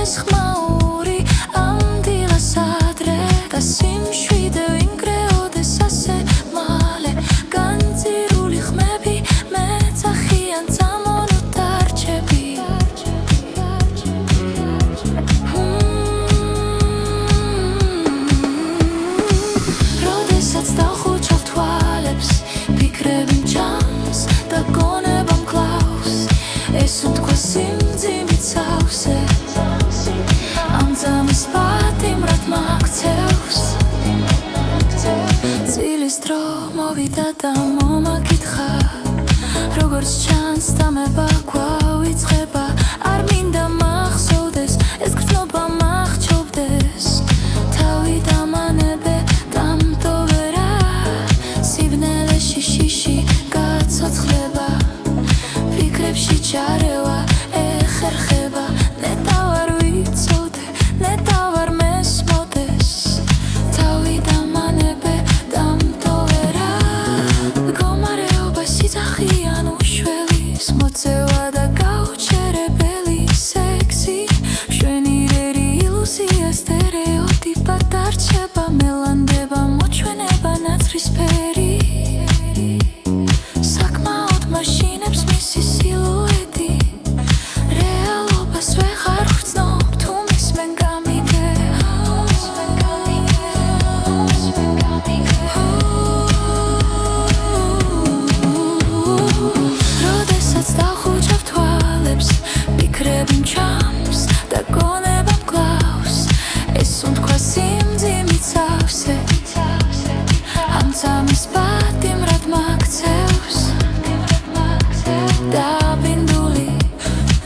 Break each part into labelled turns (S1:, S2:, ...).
S1: ეს ხმაური ამ დილას ადრე და სიმშვიდე ვინგრეოდეს ასე მალე განძირული ხმები მეძახიან წამონუტარჩები როდესაც დავხუჩავ თვალებს ფიქრები მჭამს და გონება მკლავს ეს უთქვა სიმძიმით სავსე ამ ძამის პატიმრად მაქცევს წილის დრო მოვიდა და მომაკითხა როგორც ჩანს დამება გვავიწყება არ მინდა მახსოვდეს ეს გრძნობა მახჩობდეს თავი დამანებე დამტოვერა სიბნელეში შიში გაცოცხლება ფიქრებში ჩარევა ეხერხება ნეტა ვარ ვიცოდე ნეტა ვარ მესმოდეს თავი დამანებე დამტოვერა მდგომარეობა სიძახიან უშველის მოწევა და გაუჩერებელი სექსი მშვენიერი ილუზია სტერეოტიპად დარჩება მელანდება მოჩვენება ნაცრისფერი საკმაოდ მაშინებს მისი სილუეტი რეალობას ვეღარ ვგრძნობ თუ მისმენ გამიგებს როდესაც დავხუჩავ თვალებს ფიქრები მჭამს და გონება მკლავს ეს უთქვა სიმძიმით სავსე ამ ძამის პატიმრად მაქცევს დაბინდული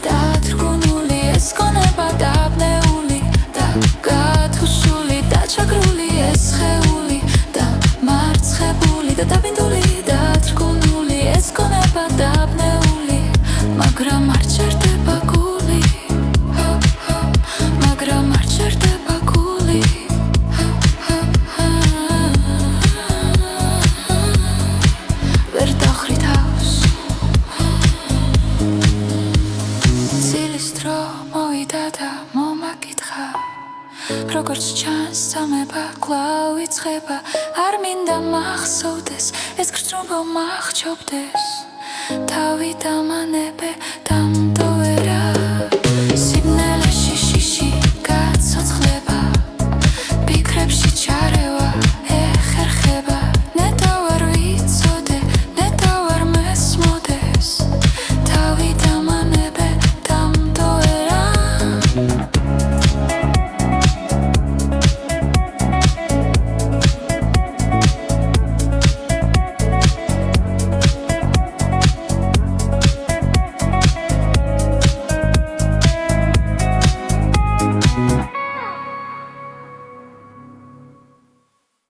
S1: დათრგუნული ეს გონება დაბნეული და გათუშული დაჩაგრული ეს სხეული და მარცხებული და დაბინდული დათრგუნული ეს გონება დაბნეული მაგრამ არ ჩერდება გული მაგრამ არ ჩერდება გული ვერ დახრით თავს წილის დრო მოვიდა და მომაკითხა როგორც ჩანს დამება კვლავ იწყება არ მინდა მახსოვდეს ეს გრძნობა მახჩობდეს თავი დამანებე